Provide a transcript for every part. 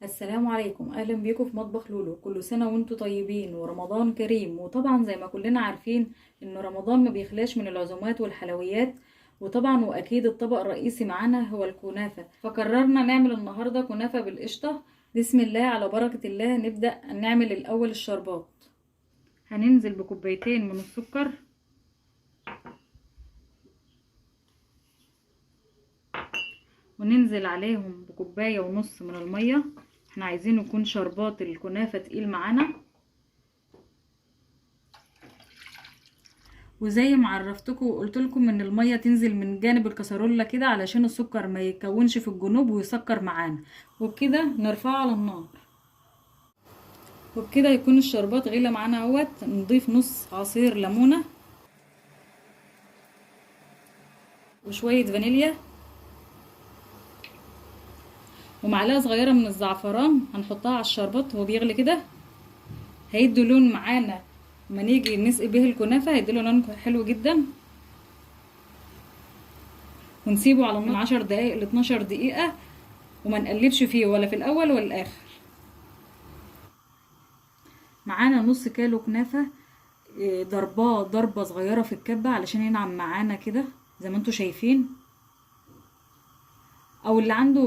السلام عليكم، اهلا بيكم في مطبخ لولو. كل سنه وانتم طيبين ورمضان كريم. وطبعا زي ما كلنا عارفين ان رمضان ما بيخلاش من العزومات والحلويات، وطبعا واكيد الطبق الرئيسي معانا هو الكنافه. فقررنا نعمل النهارده كنافه بالقشطه. بسم الله على بركه الله. نبدا نعمل الاول الشربات. هننزل بكوبايتين من السكر، وننزل عليهم بكوبايه ونص من الميه. احنا عايزين يكون شربات الكنافه تقيل معانا. وزي ما عرفتكم وقلت لكم ان الميه تنزل من جانب الكسرولة كده علشان السكر ما يكونش في الجنوب ويسكر معانا. وبكده نرفعه على النار. وبكده يكون الشربات غلى معانا اهوت. نضيف نص عصير ليمونه وشويه فانيليا ومعلقه صغيره من الزعفران. هنحطها على الشربات وهو بيغلي كده. هيدوا لون معانا. لما نيجي نسقي به الكنافه هيديله لون حلو جدا. ونسيبه على النار من 10 دقايق ل 12 دقيقه، وما نقلبش فيه ولا في الاول ولا الاخر. معانا نص كيلو كنافه. ضرباه ضربه صغيره في الكبه علشان ينعم معانا كده زي ما انتوا شايفين. او اللي عنده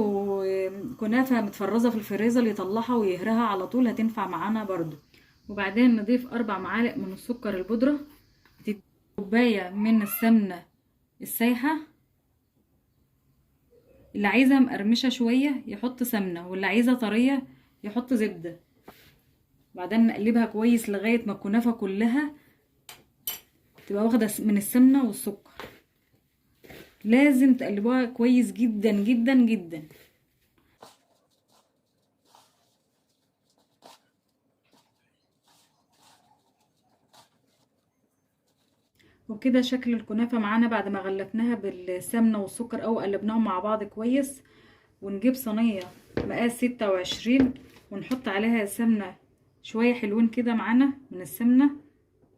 كنافه متفرزه في الفريزر يطلعها ويهرها على طول، هتنفع معانا برضو. وبعدين نضيف 4 معالق من السكر البودره، كوبايه من السمنه السايحه. اللي عايزه مقرمشه شويه يحط سمنه، واللي عايزه طريه يحط زبده. بعدين نقلبها كويس لغايه ما الكنافه كلها تبقى واخده من السمنه والسكر. لازم تقلبوها كويس جدا جدا جدا. وكده شكل الكنافة معانا بعد ما غلفناها بالسمنة والسكر او قلبناهم مع بعض كويس. ونجيب صينية مقاس 26 ونحط عليها سمنة شوية حلوين كده معانا من السمنة.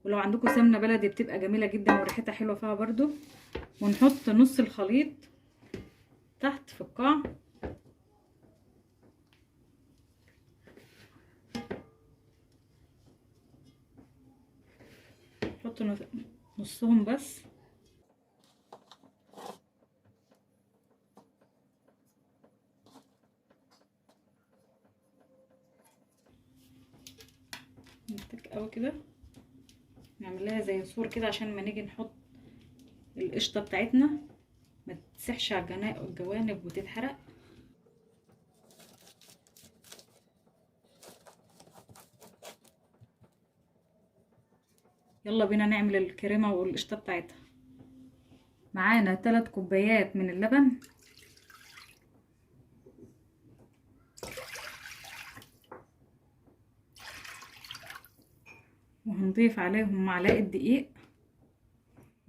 ولو عندكم سمنة بلدي بتبقى جميلة جدا وريحتها حلوة فيها برضو. ونحط نص الخليط تحت في القاع. نحط نصهم بس. نتك قوي كده. نعمل لها زي سور كده عشان ما نيجي نحط القشطة بتاعتنا ما تسحش على الجوانب وتتحرق. يلا بينا نعمل الكريمة والقشطة بتاعتها. معانا 3 كوبايات من اللبن، وهنضيف عليهم معلقة دقيق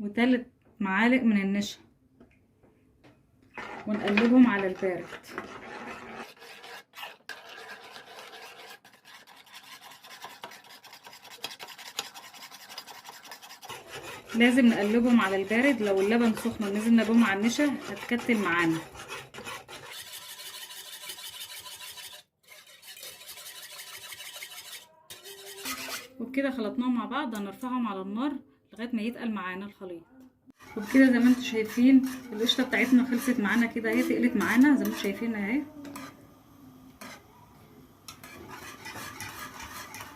و3 معالق من النشا، ونقلبهم على البارد. لازم نقلبهم على البارد. لو اللبن سخن ونزلنا بهم على النشا هتكتل معانا. وبكده خلطناهم مع بعض. هنرفعهم على النار لغايه ما يتقل معانا الخليط. وبكده زي ما انتم شايفين القشطه بتاعتنا خلصت معانا كده اهي، تقلت معانا زي ما انتم شايفين اهي.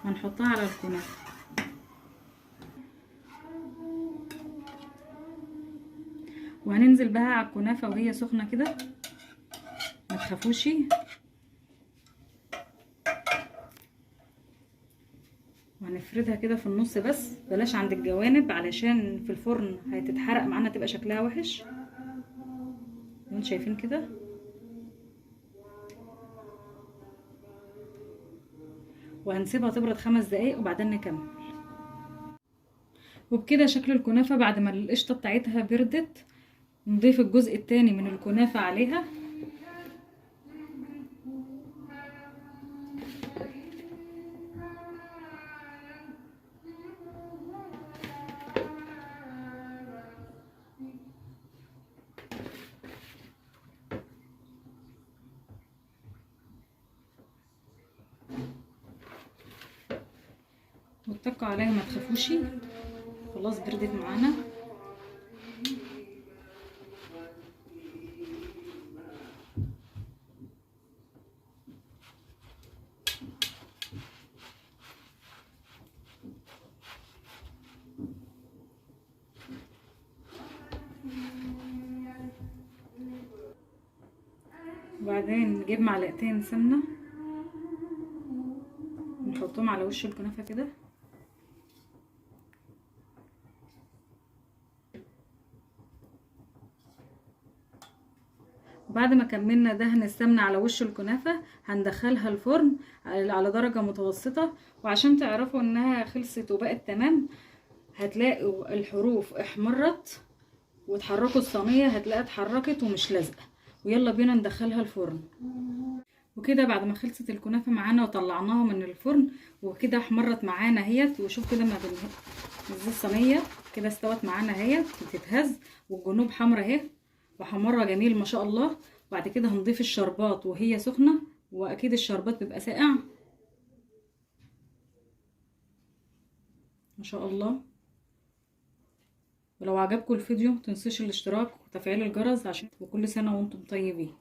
هنحطها على الكنافه. وهننزل بها على الكنافه وهي سخنه كده، ما تخافوش. وهنفردها كده في النص بس، بلاش عند الجوانب علشان في الفرن هتتحرق معانا تبقى شكلها وحش. انتوا شايفين كده. وهنسيبها تبرد 5 دقايق وبعدين نكمل. وبكده شكل الكنافه بعد ما القشطه بتاعتها بردت. نضيف الجزء التاني من الكنافه عليها. واتقوا عليها ما تخافوش. خلاص بردت معانا. وبعدين نجيب معلقتين سمنه نحطهم على وش الكنافه كده. وبعد ما كملنا دهن السمنه على وش الكنافه هندخلها الفرن على درجه متوسطه. وعشان تعرفوا انها خلصت وبقت تمام هتلاقوا الحروف احمرت، وتحركوا الصينيه هتلاقيها اتحركت ومش لازقه. ويلا بينا ندخلها الفرن. وكده بعد ما خلصت الكنافه معانا وطلعناها من الفرن وكده احمرت معانا اهيت. وشوف كده ما بنهز الصينيه كده استوت معانا اهيت بتتهز، والجنوب حمرا اهي وحمرها جميل ما شاء الله. وبعد كده هنضيف الشربات وهي سخنه، واكيد الشربات بيبقى ساقع ما شاء الله. ولو عجبكم الفيديو متنسوش الاشتراك وتفعيل الجرس عشان وكل سنه وانتم طيبين.